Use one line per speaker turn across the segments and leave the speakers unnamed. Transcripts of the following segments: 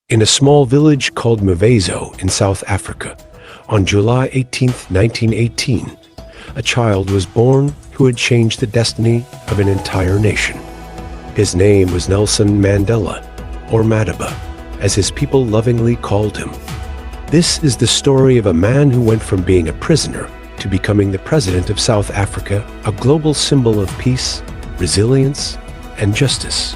In a small village called Motivational in South Africa, on July 18, 1918, a child was born who had changed the destiny of an entire nation. His name was Nelson Mandela, or Madiba, as his people lovingly called him. This is the story of a man who went from being a prisoner to becoming the president of South Africa, a global symbol of peace, resilience, and justice.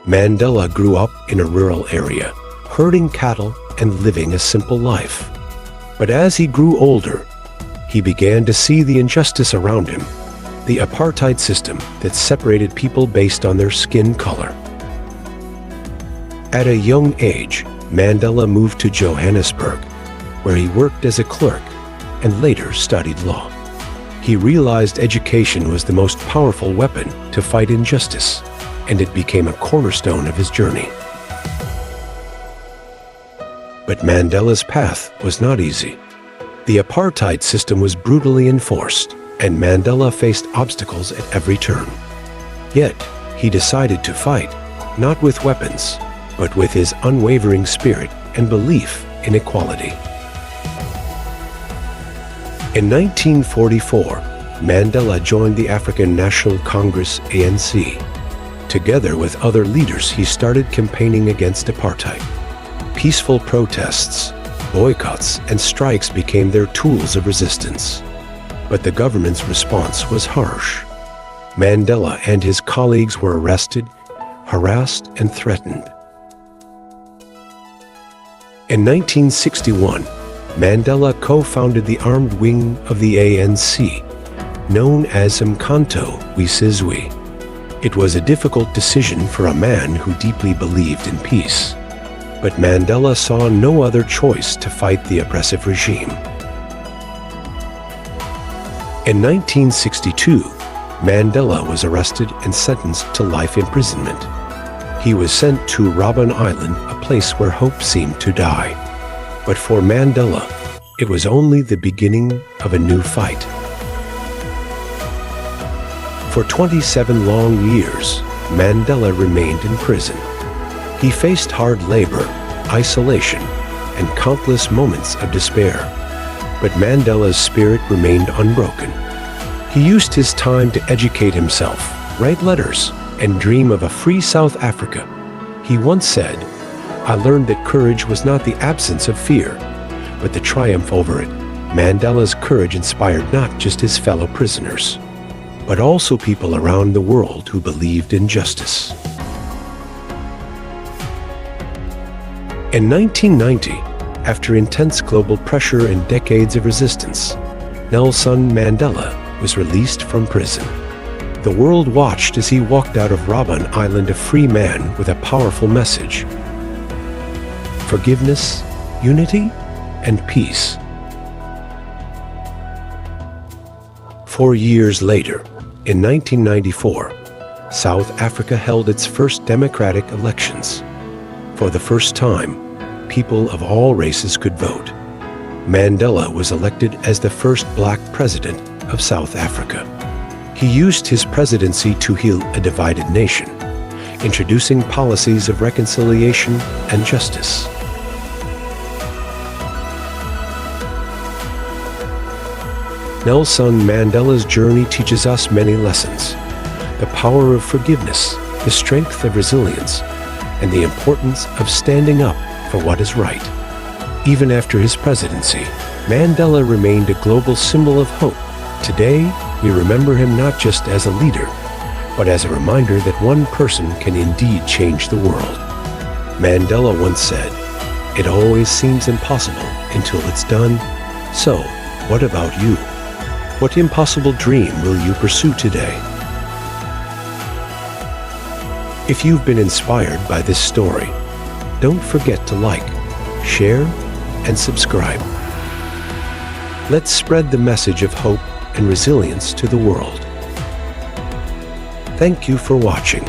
Mandela grew up in a rural area, herding cattle and living a simple life. But as he grew older, he began to see the injustice around him, the apartheid system that separated people based on their skin color. At a young age, Mandela moved to Johannesburg, where he worked as a clerk and later studied law. He realized education was the most powerful weapon to fight injustice, and it became a cornerstone of his journey. But Mandela's path was not easy. The apartheid system was brutally enforced, and Mandela faced obstacles at every turn. Yet, he decided to fight, not with weapons, but with his unwavering spirit and belief in equality. In 1944, Mandela joined the African National Congress, ANC. Together with other leaders, he started campaigning against apartheid. Peaceful protests, boycotts, and strikes became their tools of resistance. But the government's response was harsh. Mandela and his colleagues were arrested, harassed, and threatened. In 1961, Mandela co-founded the armed wing of the ANC, known as Umkhonto weSizwe. It was a difficult decision for a man who deeply believed in peace. But Mandela saw no other choice to fight the oppressive regime. In 1962, Mandela was arrested and sentenced to life imprisonment. He was sent to Robben Island, a place where hope seemed to die. But for Mandela, it was only the beginning of a new fight. For 27 long years, Mandela remained in prison. He faced hard labor, isolation, and countless moments of despair. But Mandela's spirit remained unbroken. He used his time to educate himself, write letters, and dream of a free South Africa. He once said, "I learned that courage was not the absence of fear, but the triumph over it." Mandela's courage inspired not just his fellow prisoners, but also people around the world who believed in justice. In 1990, after intense global pressure and decades of resistance, Nelson Mandela was released from prison. The world watched as he walked out of Robben Island a free man with a powerful message: forgiveness, unity, and peace. 4 years later, in 1994, South Africa held its first democratic elections. For the first time, people of all races could vote. Mandela was elected as the first black president of South Africa. He used his presidency to heal a divided nation, introducing policies of reconciliation and justice. Nelson Mandela's journey teaches us many lessons: the power of forgiveness, the strength of resilience, and the importance of standing up for what is right. Even after his presidency, Mandela remained a global symbol of hope. Today, we remember him not just as a leader, but as a reminder that one person can indeed change the world. Mandela once said, "It always seems impossible until it's done." So, what about you? What impossible dream will you pursue today? If you've been inspired by this story, don't forget to like, share, and subscribe. Let's spread the message of hope and resilience to the world. Thank you for watching.